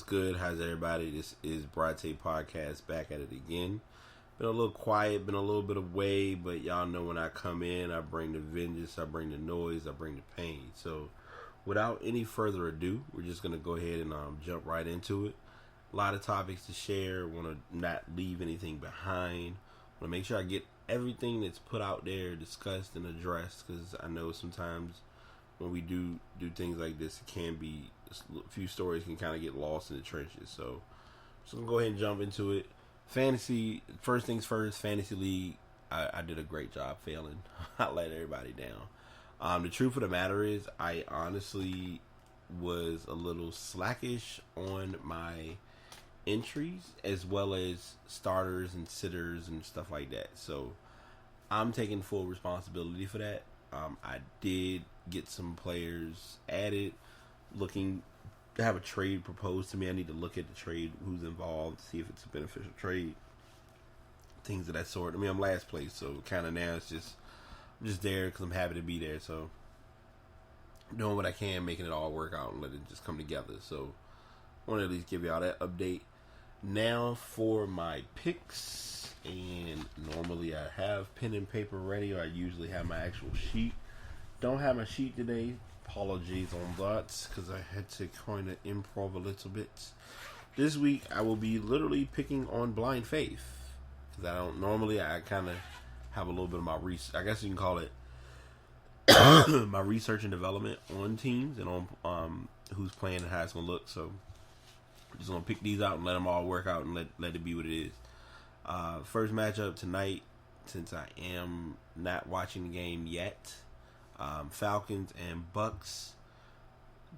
good? How's everybody? This is brytaypodcast back at it again. Been a little quiet, been a little bit away, but y'all know when I come in, I bring the vengeance, I bring the noise, I bring the pain. So, without any further ado, we're just gonna go ahead and jump right into it. A lot of topics to share. Want to not leave anything behind. Want to make sure I get everything that's put out there discussed and addressed, because I know sometimes when we do things like this, it can be a few stories can kind of get lost in the trenches. So I'm gonna go ahead and jump into it. Fantasy, first things first. Fantasy league, I did a great job failing. I let everybody down. The truth of the matter is, I honestly was a little slackish on my entries, as well as starters and sitters and stuff like that. So I'm taking full responsibility for that. I did get some players added, looking to have a trade proposed to me. I need to look at the trade, who's involved, see if it's a beneficial trade, things of that sort. I mean, I'm last place, so kind of now I'm just there because I'm happy to be there. So doing what I can, making it all work out and let it just come together. So I want to at least give y'all that update. Now for my picks, and normally I have pen and paper ready, or I usually have my actual sheet. Don't have my sheet today. Apologies on that, because I had to kind of improv a little bit. This week I will be literally picking on blind faith, because I kind of have a little bit of my I guess you can call it my research and development on teams and on who's playing and how it's gonna look. So I'm just gonna pick these out and let them all work out and let it be what it is. First matchup tonight, since I am not watching the game yet. Falcons and Bucks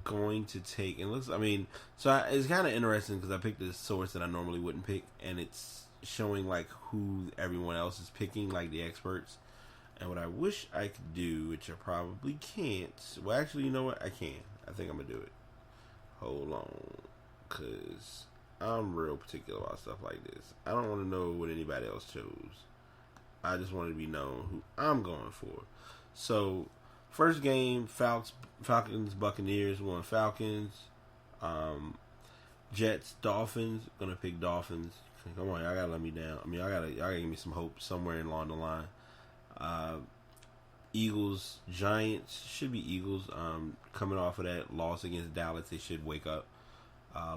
going to take, and looks, it's kind of interesting because I picked a source that I normally wouldn't pick, and it's showing like who everyone else is picking, like the experts. And what I wish I could do, which I probably can't, well, actually, you know what, I can. I think I'm gonna do it. Hold on, because I'm real particular about stuff like this. I don't want to know what anybody else chose. I just want to be known who I'm going for. So first game, Falcons, Buccaneers, won Falcons. Jets, Dolphins, gonna pick Dolphins. Come on, y'all gotta let me down. Y'all gotta give me some hope somewhere along the line. Eagles, Giants, should be Eagles. Coming off of that loss against Dallas, they should wake up.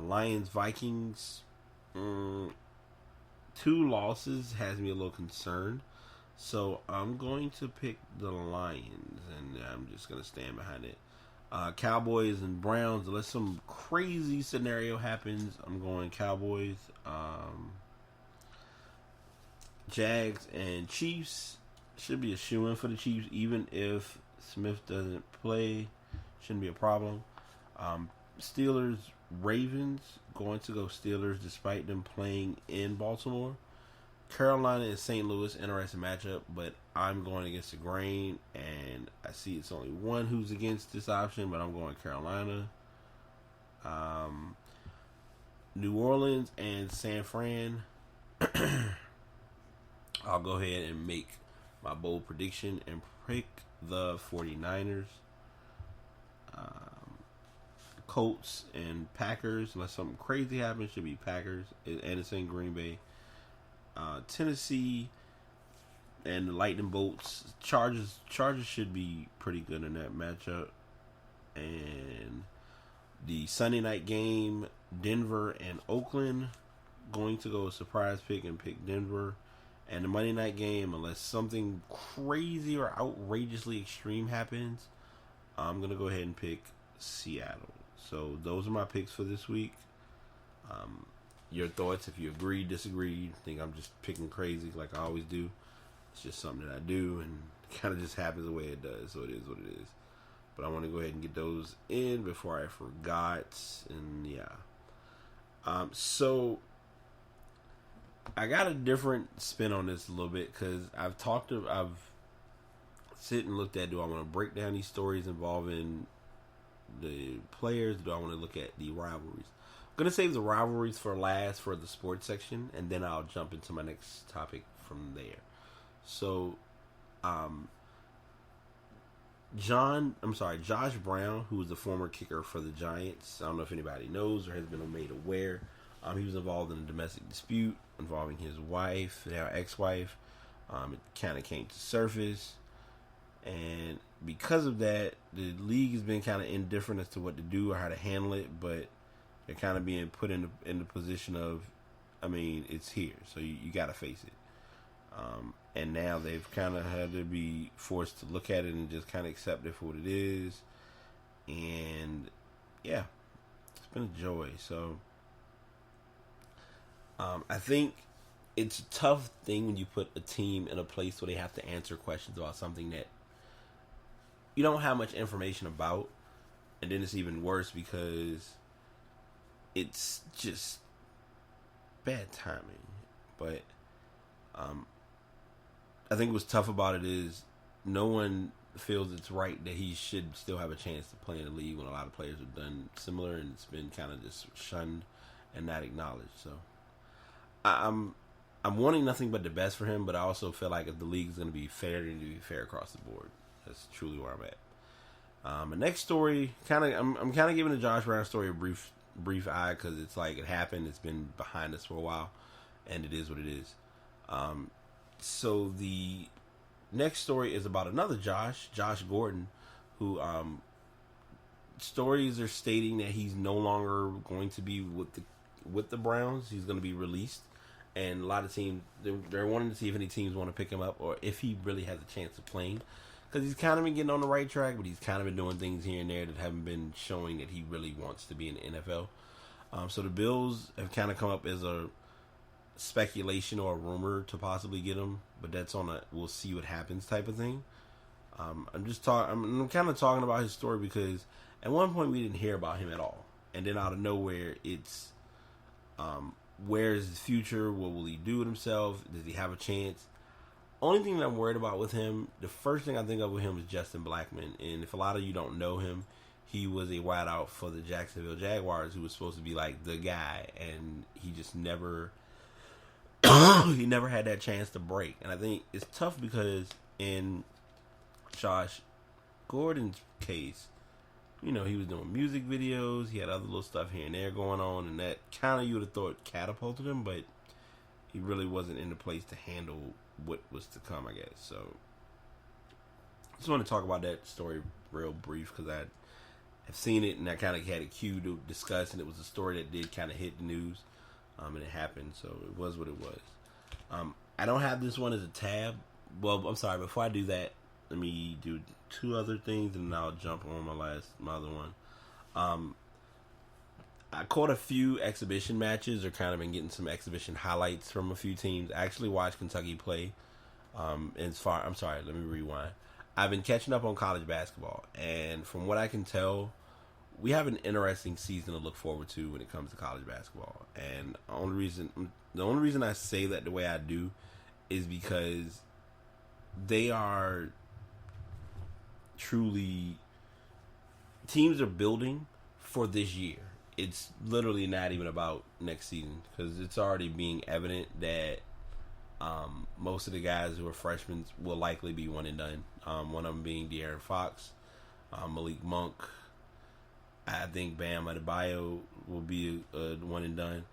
Lions, Vikings, 2 losses has me a little concerned. So I'm going to pick the Lions, and I'm just going to stand behind it. Cowboys and Browns, unless some crazy scenario happens, I'm going Cowboys. Jags and Chiefs, should be a shoo-in for the Chiefs, even if Smith doesn't play. Shouldn't be a problem. Steelers, Ravens, going to go Steelers despite them playing in Baltimore. Carolina and St. Louis, interesting matchup, but I'm going against the grain, and I see it's only one who's against this option, but I'm going Carolina. New Orleans and San Fran. I'll go ahead and make my bold prediction and pick the 49ers. Colts and Packers, unless something crazy happens, should be Packers, and it's in Green Bay. Tennessee and the Lightning Bolts. Chargers should be pretty good in that matchup. And the Sunday night game, Denver and Oakland, going to go a surprise pick and pick Denver. And the Monday night game, unless something crazy or outrageously extreme happens, I'm going to go ahead and pick Seattle. So those are my picks for this week. Your thoughts, if you agree, disagree, think I'm just picking crazy like I always do. It's just something that I do, and it kind of just happens the way it does, so it is what it is. But I want to go ahead and get those in before I forgot, and yeah. So I got a different spin on this a little bit, because I've sit and looked at, do I want to break down these stories involving the players? Do I want to look at the rivalries? I'm going to save the rivalries for last for the sports section, and then I'll jump into my next topic from there. So, Josh Brown, who was the former kicker for the Giants. I don't know if anybody knows or has been made aware. He was involved in a domestic dispute involving his wife, now ex-wife. It kind of came to surface, and because of that, the league has been kind of indifferent as to what to do or how to handle it. But they're kind of being put in the position of, I mean, it's here, so you got to face it. And now they've kind of had to be forced to look at it and just kind of accept it for what it is. And yeah, it's been a joy. So I think it's a tough thing when you put a team in a place where they have to answer questions about something that you don't have much information about. And then it's even worse because it's just bad timing. But I think what's tough about it is no one feels it's right that he should still have a chance to play in the league when a lot of players have done similar, and it's been kind of just shunned and not acknowledged. So I'm wanting nothing but the best for him, but I also feel like if the league is going to be fair, then to be fair across the board. That's truly where I'm at. The next story, I'm kind of giving the Josh Brown story a brief eye because it's like it happened. It's been behind us for a while, and it is what it is. So the next story is about another Josh Gordon, who stories are stating that he's no longer going to be with the Browns. He's going to be released, and a lot of teams they're wanting to see if any teams want to pick him up or if he really has a chance of playing, because he's kind of been getting on the right track, but he's kind of been doing things here and there that haven't been showing that he really wants to be in the NFL. So the Bills have kind of come up as a speculation or a rumor to possibly get him, but that's on a we'll see what happens type of thing. I'm kind of talking about his story because at one point we didn't hear about him at all, and then out of nowhere it's where is his future? What will he do with himself? Does he have a chance? Only thing that I'm worried about with him, the first thing I think of with him is Justin Blackmon, and if a lot of you don't know him, he was a wideout for the Jacksonville Jaguars who was supposed to be like the guy, and he just never he never had that chance to break. And I think it's tough because in Josh Gordon's case, you know, he was doing music videos, he had other little stuff here and there going on, and that kind of you would have thought catapulted him, but he really wasn't in the place to handle what was to come, I guess. So I just want to talk about that story real brief because I have seen it and I kind of had a cue to discuss, and it was a story that did kind of hit the news. And it happened, so it was what it was. I don't have this one as a tab. Well, I'm sorry. Before I do that, let me do two other things, and then I'll jump on my other one. I caught a few exhibition matches, or kind of been getting some exhibition highlights from a few teams. I actually watched Kentucky play. I'm sorry. Let me rewind. I've been catching up on college basketball, and from what I can tell, we have an interesting season to look forward to when it comes to college basketball. And the only reason I say that the way I do is because they are truly teams are building for this year. It's literally not even about next season because it's already being evident that most of the guys who are freshmen will likely be one and done. One of them being De'Aaron Fox, Malik Monk. I think Bam Adebayo will be a one and done.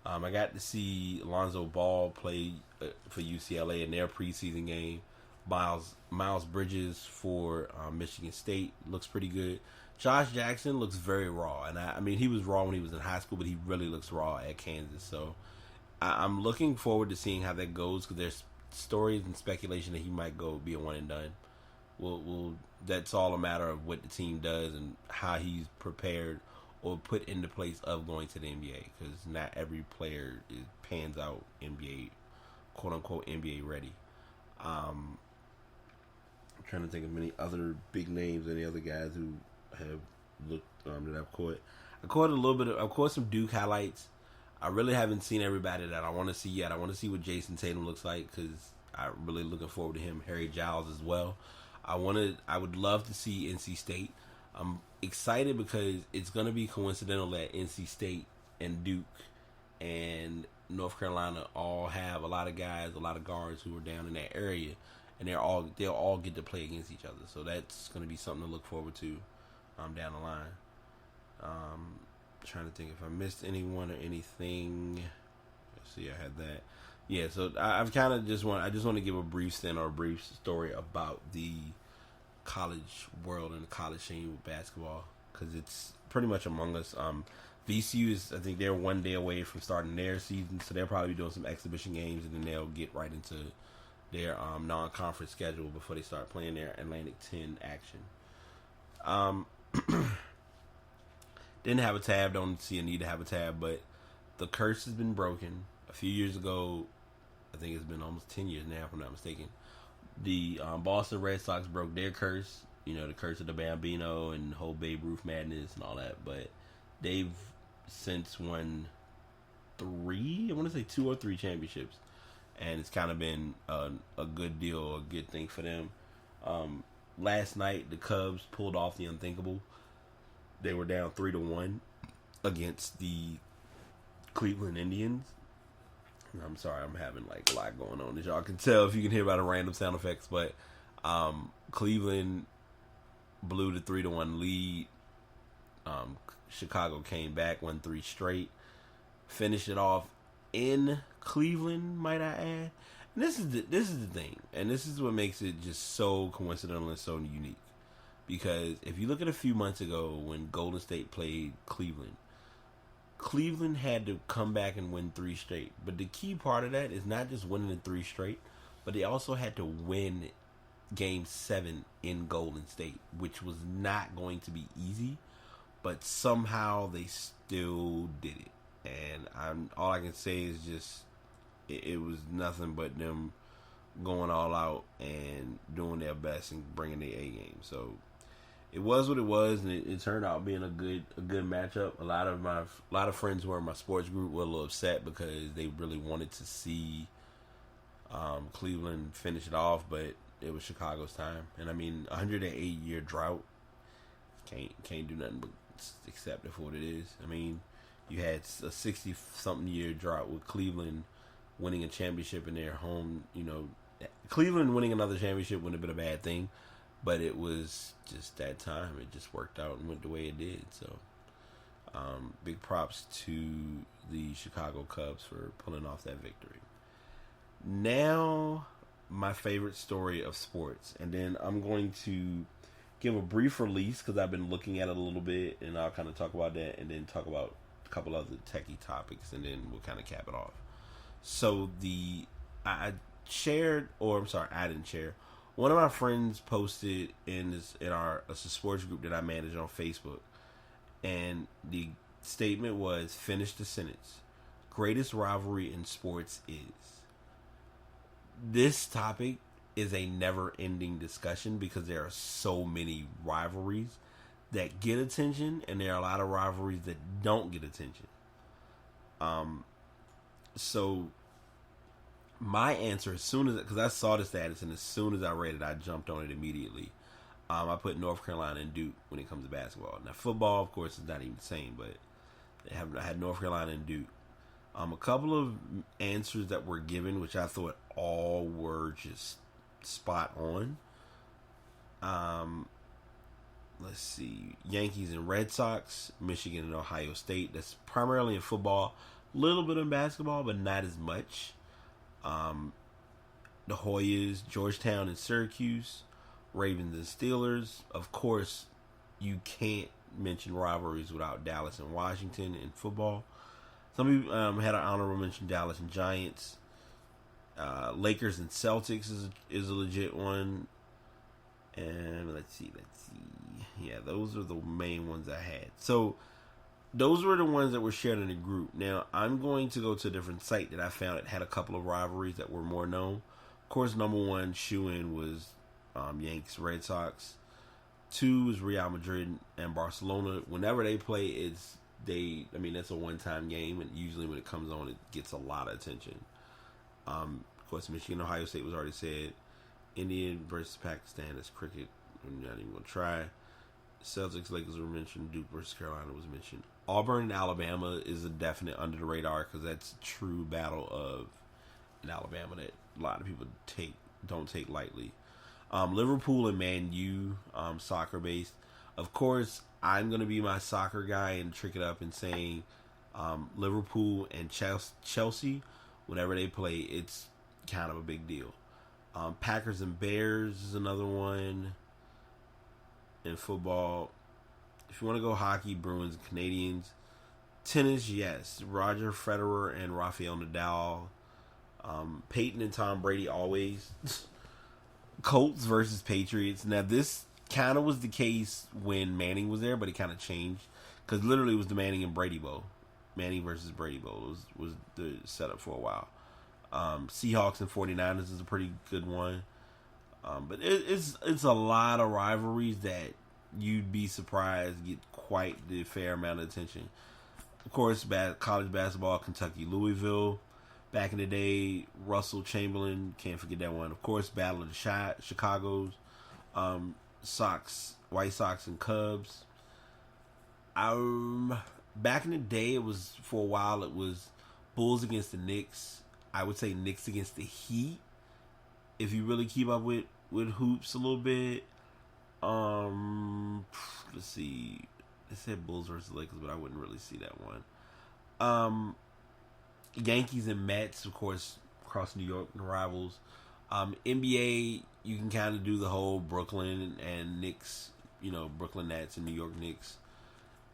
I got to see Lonzo Ball play for UCLA in their preseason game. Miles Bridges for Michigan State looks pretty good. Josh Jackson looks very raw, and I mean he was raw when he was in high school, but he really looks raw at Kansas. So I'm looking forward to seeing how that goes because there's stories and speculation that he might go be a one and done. We'll that's all a matter of what the team does and how he's prepared or put into place of going to the NBA, because not every player pans out NBA, quote unquote NBA ready. I'm trying to think of many other big names, any other guys who have looked that I've caught. I caught some Duke highlights. I really haven't seen everybody that I want to see yet. I want to see what Jason Tatum looks like because I'm really looking forward to him. Harry Giles as well. I would love to see NC State. I'm excited because it's going to be coincidental that NC State and Duke and North Carolina all have a lot of guys, a lot of guards who are down in that area. and they'll all get to play against each other. So that's going to be something to look forward to down the line. Trying to think if I missed anyone or anything. Let's see, I had that. Yeah, so I've kind of I just want to give a brief stint or a brief story about the college world and the college scene with basketball, because it's pretty much among us. VCU is, I think they're 1 day away from starting their season, so they'll probably be doing some exhibition games, and then they'll get right into their non-conference schedule before they start playing their Atlantic 10 action. Didn't have a tab, don't see a need to have a tab, but the curse has been broken. A few years ago, I think it's been almost 10 years now, if I'm not mistaken, the Boston Red Sox broke their curse, the curse of the Bambino and the whole Babe Ruth madness and all that, but they've since won 2 or 3 championships, and it's kind of been a good deal, a good thing for them. Last night, the Cubs pulled off the unthinkable. They were down 3-1 against the Cleveland Indians. I'm sorry, I'm having a lot going on, as y'all can tell if you can hear by the random sound effects. But Cleveland blew the 3-1 lead. Chicago came back, won 3 straight, finished it off in Cleveland, might I add. And this is the thing, and this is what makes it just so coincidental and so unique. Because if you look at a few months ago when Golden State played Cleveland, Cleveland had to come back and win 3 straight. But the key part of that is not just winning the 3 straight, but they also had to win Game 7 in Golden State, which was not going to be easy. But somehow they still did it. And all I can say is just it was nothing but them going all out and doing their best and bringing their A game. So it was what it was, and it turned out being a good matchup. A lot of friends who were in my sports group were a little upset because they really wanted to see Cleveland finish it off, but it was Chicago's time. And I mean, 108-year drought, can't do nothing but accept it for what it is. I mean, you had a 60-something year drought with Cleveland winning a championship in their home. Cleveland winning another championship wouldn't have been a bad thing, but it was just that time. It just worked out and went the way it did. So, big props to the Chicago Cubs for pulling off that victory. Now, my favorite story of sports. And then I'm going to give a brief release because I've been looking at it a little bit, and I'll kind of talk about that and then talk about a couple other techie topics, and then we'll kind of cap it off. So, I didn't share. One of my friends posted in our sports group that I manage on Facebook, and the statement was, finish the sentence, greatest rivalry in sports is. This topic is a never-ending discussion because there are so many rivalries that get attention, and there are a lot of rivalries that don't get attention. So my answer, because I saw the status, and as soon as I read it, I jumped on it immediately. I put North Carolina and Duke when it comes to basketball. Now, football, of course, is not even the same, but I had North Carolina and Duke. A couple of answers that were given, which I thought all were just spot on. Let's see. Yankees and Red Sox, Michigan and Ohio State. That's primarily in football. A little bit in basketball, but not as much. The Hoyas, Georgetown and Syracuse, Ravens and Steelers. Of course, you can't mention rivalries without Dallas and Washington in football. Some people had an honorable mention, Dallas and Giants. Lakers and Celtics is a legit one. And let's see. Yeah, those are the main ones I had. So those were the ones that were shared in the group. Now, I'm going to go to a different site that I found that had a couple of rivalries that were more known. Of course, number one shoe-in was Yankees, Red Sox. 2 is Real Madrid and Barcelona. Whenever they play, that's a one-time game, and usually when it comes on, it gets a lot of attention. Of course, Michigan, Ohio State was already said. Indian versus Pakistan, that's cricket. I'm not even going to try. Celtics, Lakers were mentioned. Duke versus Carolina was mentioned. Auburn and Alabama is a definite under the radar because that's a true battle in Alabama that a lot of people take don't take lightly. Liverpool and Man U, soccer based. Of course, I'm going to be my soccer guy and trick it up and saying Liverpool and Chelsea, whenever they play, it's kind of a big deal. Packers and Bears is another one. In football, if you want to go hockey, Bruins and Canadians. Tennis, yes. Roger Federer and Rafael Nadal. Peyton and Tom Brady always. Colts versus Patriots. Now, this kind of was the case when Manning was there, but it kind of changed. Because literally it was the Manning and Brady Bowl. Manning versus Brady Bowl was the setup for a while. Seahawks and 49ers is a pretty good one. But it's a lot of rivalries that you'd be surprised get quite the fair amount of attention. Of course, college basketball, Kentucky, Louisville. Back in the day, Russell Chamberlain, can't forget that one. Of course, Battle of the Chicago's, White Sox and Cubs. Back in the day, for a while, it was Bulls against the Knicks. I would say Knicks against the Heat. If you really keep up with hoops a little bit. Let's see. They said Bulls versus Lakers, but I wouldn't really see that one. Yankees and Mets, of course, across New York, the rivals. NBA, you can kind of do the whole Brooklyn and Knicks, Brooklyn Nets and New York Knicks.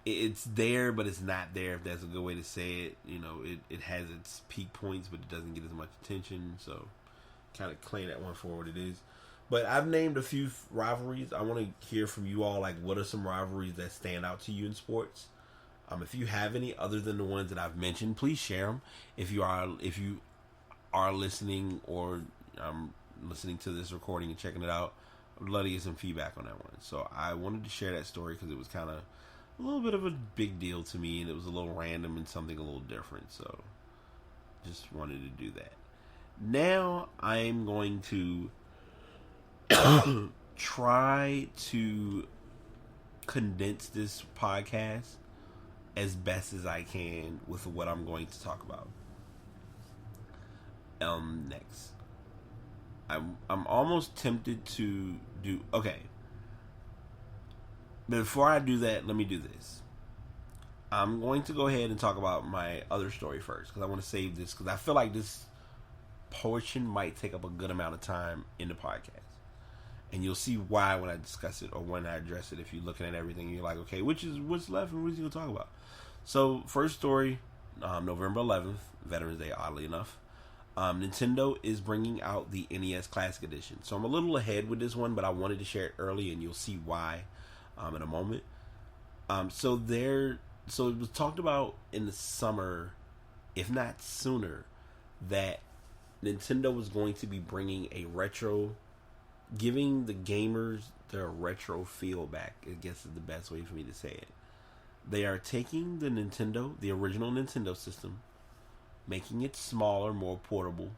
It's there, but it's not there, if that's a good way to say it. It has its peak points, but it doesn't get as much attention, so kind of claim that one for what it is. But I've named a few rivalries. I want to hear from you all, like, what are some rivalries that stand out to you in sports? If you have any other than the ones that I've mentioned, please share them. If you are listening or listening to this recording and checking it out, I'd love to get some feedback on that one. So I wanted to share that story because it was kind of a little bit of a big deal to me, and it was a little random and something a little different. So just wanted to do that. Now I'm going to try to condense this podcast as best as I can with what I'm going to talk about. Next, I'm almost tempted to do. Okay, before I do that, let me do this. I'm going to go ahead and talk about my other story first because I want to save this because I feel like this portion might take up a good amount of time in the podcast. And you'll see why when I discuss it or when I address it. If you're looking at everything, you're like, okay, what's left and what's he going to talk about? So, first story, November 11th, Veterans Day, oddly enough. Nintendo is bringing out the NES Classic Edition. So, I'm a little ahead with this one, but I wanted to share it early, and you'll see why in a moment. So it was talked about in the summer, if not sooner, that Nintendo was going to be bringing a retro, giving the gamers their retro feel back, I guess is the best way for me to say it. They are taking the original Nintendo system, making it smaller, more portable,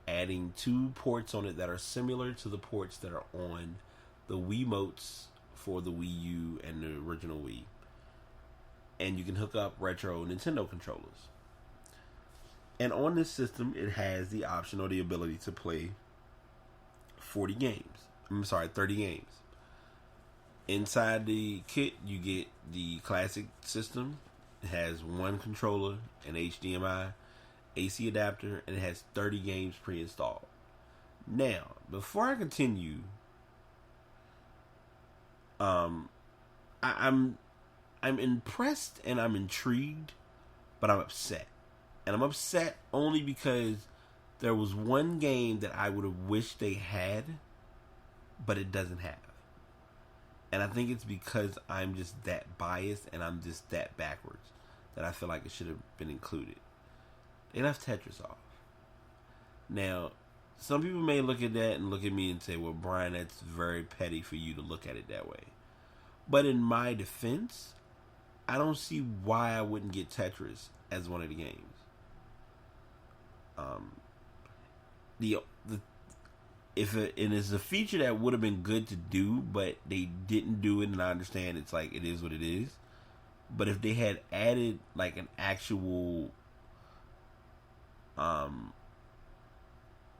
adding 2 ports on it that are similar to the ports that are on the Wiimotes for the Wii U and the original Wii. And you can hook up retro Nintendo controllers. And on this system, it has the option or the ability to play 30 games. Inside the kit, you get the classic system. It has 1 controller, an HDMI, AC adapter, and it has 30 games pre-installed. Now, before I continue, I'm impressed and I'm intrigued, but I'm upset. And I'm upset only because there was one game that I would have wished they had, but it doesn't have. And I think it's because I'm just that biased and I'm just that backwards that I feel like it should have been included. They left Tetris off. Now, some people may look at that and look at me and say, well, Brian, that's very petty for you to look at it that way. But in my defense, I don't see why I wouldn't get Tetris as one of the games. It is a feature that would have been good to do, but they didn't do it, and I understand it's like it is what it is. But if they had added like an actual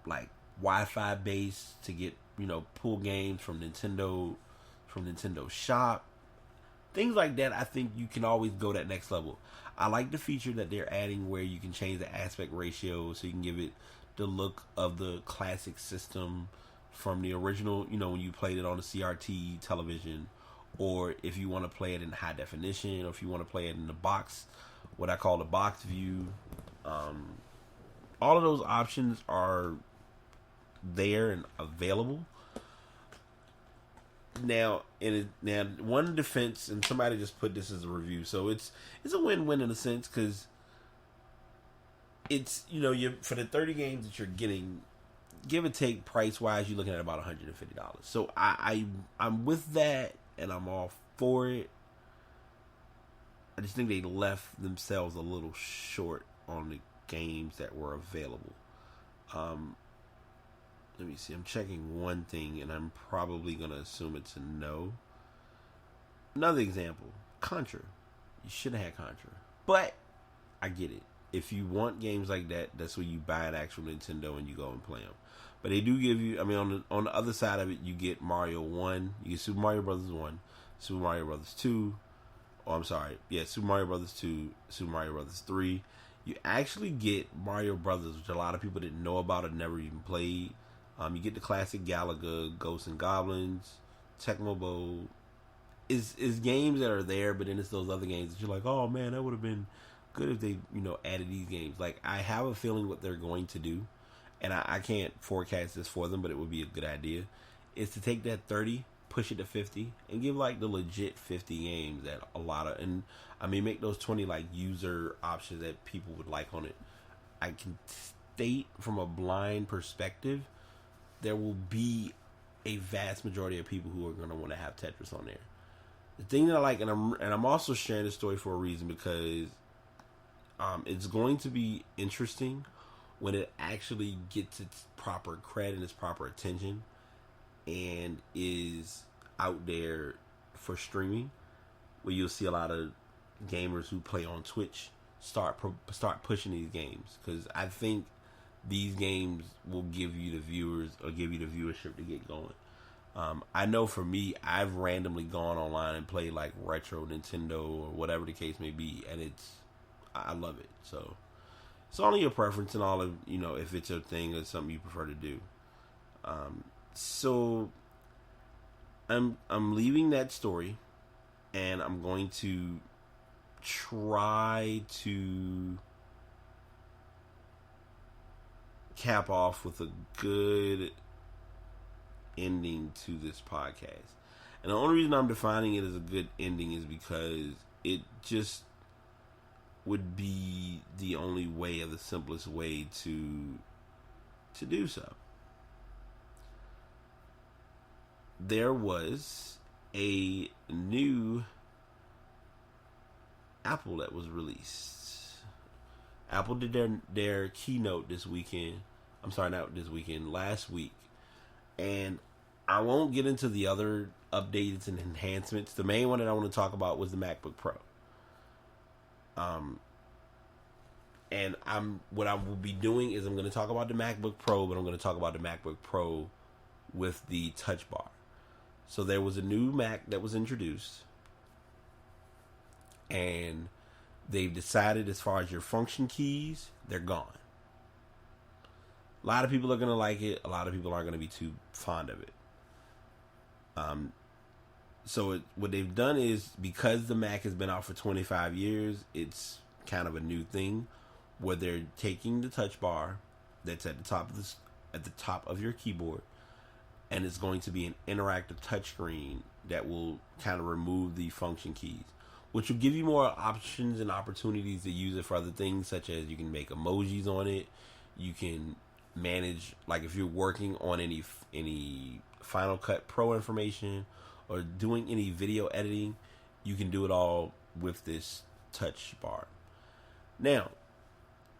like Wi-Fi based to get, pull games from Nintendo Shop. Things like that, I think you can always go that next level. I like the feature that they're adding where you can change the aspect ratio so you can give it the look of the classic system from the original, when you played it on the CRT television, or if you want to play it in high definition, or if you want to play it in the box, what I call the box view. All of those options are there and available. Now, one defense, and somebody just put this as a review, so it's a win-win in a sense, because it's, for the 30 games that you're getting, give or take price-wise, you're looking at about $150. So I'm with that, and I'm all for it. I just think they left themselves a little short on the games that were available. Let me see. I'm checking one thing, and I'm probably going to assume it's a no. Another example. Contra. You should have had Contra. But, I get it. If you want games like that, that's where you buy an actual Nintendo and you go and play them. But they do give you, on the other side of it, you get Mario 1. You get Super Mario Brothers 1. Super Mario Brothers 2. Super Mario Brothers 2. Super Mario Brothers 3. You actually get Mario Brothers, which a lot of people didn't know about or never even played. You get the classic Galaga, Ghosts and Goblins, Tecmo Bowl. Is games that are there, but then it's those other games that you're like, oh man, that would have been good if they, added these games. Like, I have a feeling what they're going to do, and I can't forecast this for them, but it would be a good idea, is to take that 30, push it to 50, and give like the legit 50 games that a lot of, and make those 20 like user options that people would like on it. I can state from a blind perspective, there will be a vast majority of people who are going to want to have Tetris on there. The thing that I like, and I'm also sharing this story for a reason, because it's going to be interesting when it actually gets its proper credit and its proper attention and is out there for streaming, where you'll see a lot of gamers who play on Twitch start pushing these games, because I think these games will give you the viewers, or give you the viewership to get going. I know for me, I've randomly gone online and played like retro Nintendo or whatever the case may be, and I love it. So it's only your preference, and all of, if it's your thing or something you prefer to do. So I'm leaving that story, and I'm going to try to cap off with a good ending to this podcast. And the only reason I'm defining it as a good ending is because it just would be the only way, or the simplest way to do so. There was a new Apple that was released. Apple did their keynote this weekend. I'm sorry, not this weekend, last week. And I won't get into the other updates and enhancements. The main one that I want to talk about was the MacBook Pro. And what I will be doing is I'm going to talk about the MacBook Pro, but I'm going to talk about the MacBook Pro with the Touch Bar. So there was a new Mac that was introduced, and they've decided, as far as your function keys, they're gone. A lot of people are going to like it. A lot of people aren't going to be too fond of it. So what they've done is, because the Mac has been out for 25 years, it's kind of a new thing where they're taking the touch bar that's at the top of your keyboard, and it's going to be an interactive touchscreen that will kind of remove the function keys, which will give you more options and opportunities to use it for other things, such as you can make emojis on it. You can manage, like if you're working on any Final Cut Pro information or doing any video editing, you can do it all with this touch bar. Now,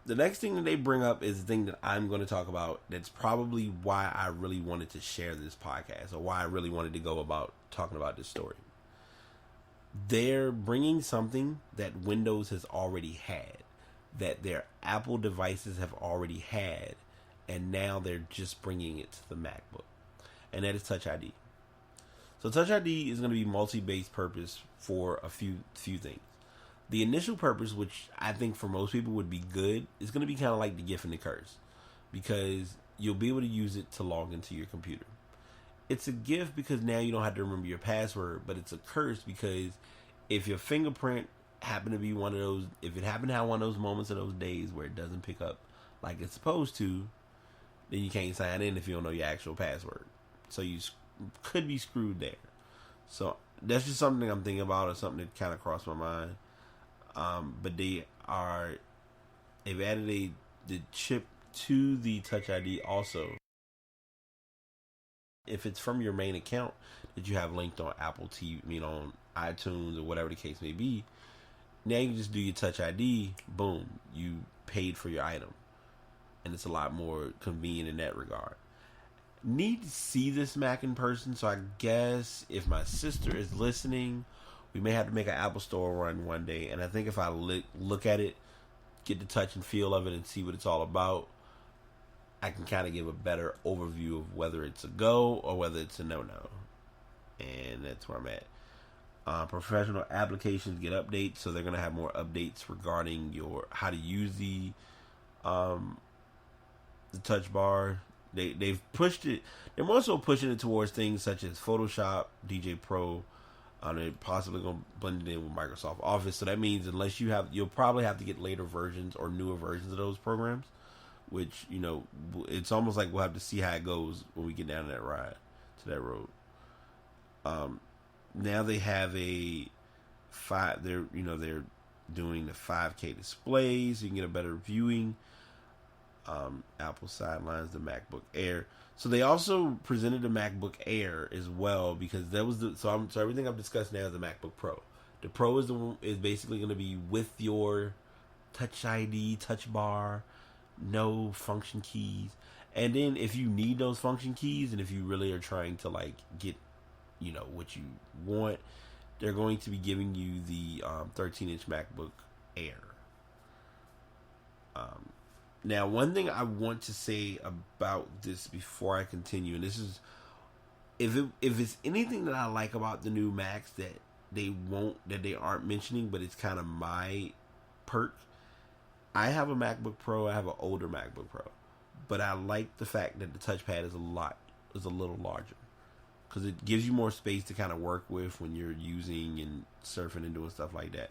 the next thing that they bring up is the thing that I'm going to talk about. That's probably why I really wanted to share this podcast, or why I really wanted to go about talking about this story. They're bringing something that Windows has already had, that their Apple devices have already had, and now they're just bringing it to the MacBook, and that is Touch ID. So Touch ID is going to be multi-base purpose for a few things. The initial purpose, which I think for most people would be good, is going to be kind of like the gift and the curse, because you'll be able to use it to log into your computer. It's a gift because now you don't have to remember your password, but it's a curse because if your fingerprint happened to be one of those, if it happened to have one of those moments of those days where it doesn't pick up like it's supposed to, then you can't sign in if you don't know your actual password. So you could be screwed there. So that's just something I'm thinking about, or something that kind of crossed my mind. But they've added the chip to the Touch ID also. If it's from your main account that you have linked on Apple TV, on iTunes or whatever the case may be, now you can just do your Touch ID, boom, you paid for your item. And it's a lot more convenient in that regard. Need to see this Mac in person, so I guess if my sister is listening, we may have to make an Apple Store run one day. And I think if I look at it, get the touch and feel of it, and see what it's all about, I can kind of give a better overview of whether it's a go or whether it's a no-no. And that's where I'm at. Professional applications get updates, so they're going to have more updates regarding how to use the touch bar. They've pushed it. They're more so pushing it towards things such as Photoshop, DJ Pro. They're possibly going to blend it in with Microsoft Office. So that means you'll probably have to get later versions or newer versions of those programs, which, it's almost like we'll have to see how it goes when we get down that that road. Now they have they're doing the 5K displays, so you can get a better viewing. Apple sidelines the MacBook Air. So they also presented the MacBook Air as well, because that was so everything I've discussed now is the MacBook Pro. The Pro is basically going to be with your Touch ID, Touch Bar, no function keys. And then if you need those function keys, and if you really are trying to get what you want, they're going to be giving you the 13-inch MacBook Air. Now, one thing I want to say about this before I continue, and this is, if it's anything that I like about the new Macs that they aren't mentioning, but it's kind of my perk. I have a MacBook Pro. I have an older MacBook Pro, but I like the fact that the touchpad is a little larger, because it gives you more space to kind of work with when you're using and surfing and doing stuff like that.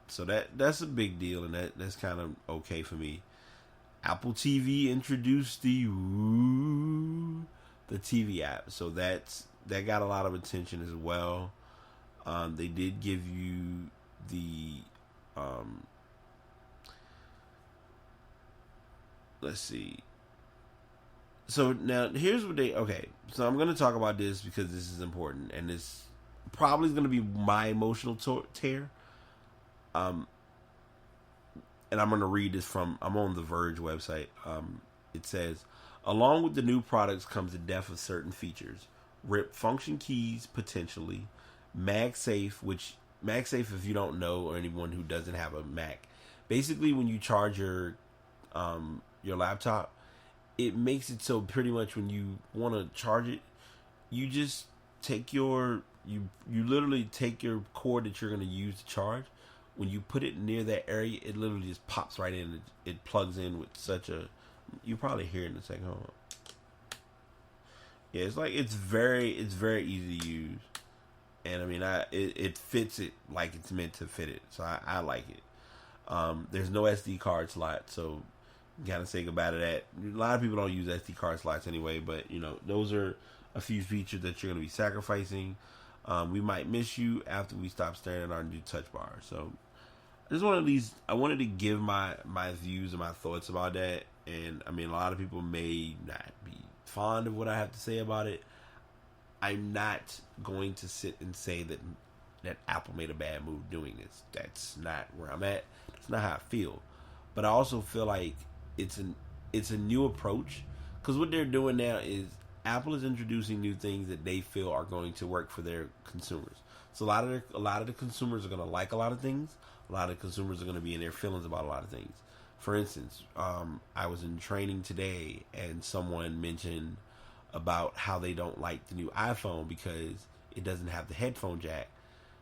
So that's a big deal, and that's kind of okay for me. Apple TV introduced the TV app, so that got a lot of attention as well. They did give you the let's see. So now here's what so I'm going to talk about this because this is important, and this probably is going to be my emotional tear. And I'm going to read this I'm on the Verge website. It says, along with the new products comes the death of certain features. RIP function keys, potentially. MagSafe, if you don't know, or anyone who doesn't have a Mac, basically when you charge your laptop, it makes it so pretty much when you want to charge it, you just take you literally take your cord that you're going to use to charge. When you put it near that area, it literally just pops right in. It plugs in with you probably hear it in a second. Hold on. Yeah, it's very easy to use, and I mean, it fits it like it's meant to fit it. So I like it. There's no SD card slot, so you gotta say goodbye to that. A lot of people don't use SD card slots anyway, but those are a few features that you're gonna be sacrificing. We might miss you after we stop staring at our new touch bar. So I wanted to give my views and my thoughts about that. And I mean, a lot of people may not be fond of what I have to say about it. I'm not going to sit and say that Apple made a bad move doing this. That's not where I'm at. That's not how I feel. But I also feel like it's a new approach, because what they're doing now is Apple is introducing new things that they feel are going to work for their consumers. So a lot of the consumers are going to like a lot of things. A lot of consumers are going to be in their feelings about a lot of things. For instance, I was in training today, and someone mentioned about how they don't like the new iPhone because it doesn't have the headphone jack.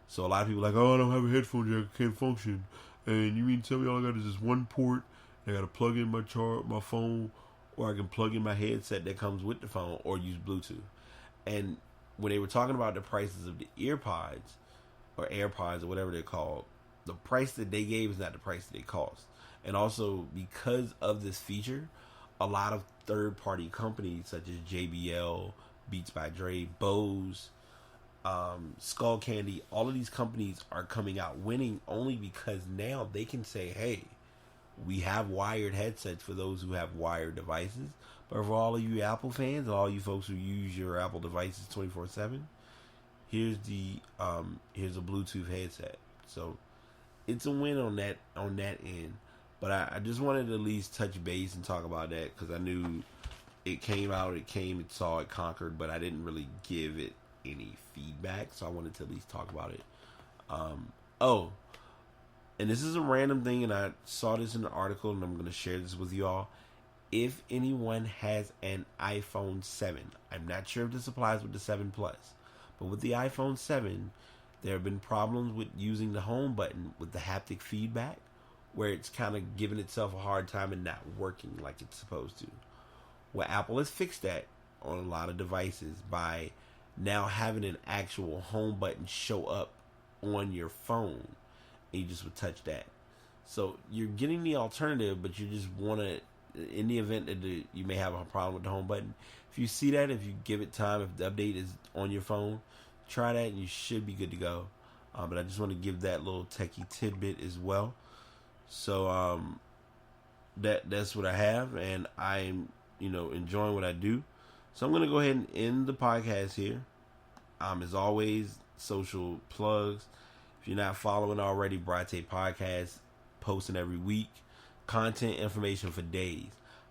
So a lot of people are like, oh, I don't have a headphone jack, I can't function. And you mean to tell me all I got is this one port? I got to plug in my phone, or I can plug in my headset that comes with the phone, or use Bluetooth. And when they were talking about the prices of the earpods or AirPods or whatever they're called, the price that they gave is not the price that they cost. And also, because of this feature, a lot of third-party companies such as JBL, Beats by Dre, Bose, Skull Candy, all of these companies are coming out winning only because now they can say, hey, we have wired headsets for those who have wired devices. But for all of you Apple fans, all you folks who use your Apple devices 24/7, here's a Bluetooth headset. So it's a win on that end. But I just wanted to at least touch base and talk about that because I knew it came out, it saw, it conquered, but I didn't really give it any feedback, so I wanted to at least talk about it. And this is a random thing, and I saw this in an article, and I'm going to share this with you all. If anyone has an iPhone 7, I'm not sure if this applies with the 7 Plus, but with the iPhone 7, there have been problems with using the home button with the haptic feedback, where it's kind of giving itself a hard time and not working like it's supposed to. Well, Apple has fixed that on a lot of devices by now having an actual home button show up on your phone, and you just would touch that. So you're getting the alternative, but you just want to, in the event that you may have a problem with the home button, if you see that, if you give it time, if the update is on your phone, try that and you should be good to go. But I just want to give that little techie tidbit as well. So that's what I have, and I'm enjoying what I do. So I'm going to go ahead and end the podcast here. As always, social plugs. If you're not following already, brytaypodcast, posting every week. Content information for days.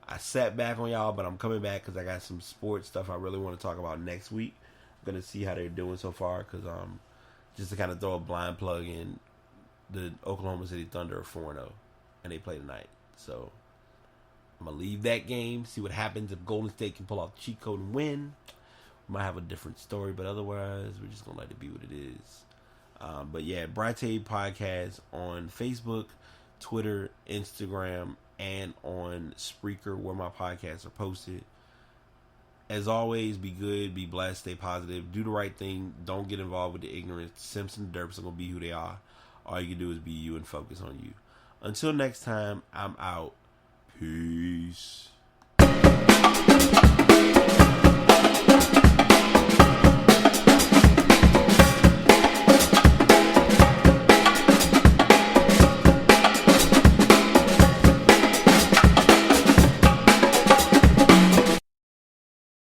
I sat back on y'all, but I'm coming back because I got some sports stuff I really want to talk about next week. I'm going to see how they're doing so far because just to kind of throw a blind plug in, the Oklahoma City Thunder are 4-0, and they play tonight. So I'm going to leave that game, see what happens if Golden State can pull off the cheat code and win. We might have a different story, but otherwise, we're just going to let it be what it is. But yeah, Brytay Podcast on Facebook, Twitter, Instagram, and on Spreaker, where my podcasts are posted. As always, be good, be blessed, stay positive, do the right thing, don't get involved with the ignorance. Simpson and Derps are going to be who they are. All you can do is be you and focus on you. Until next time, I'm out. Peace.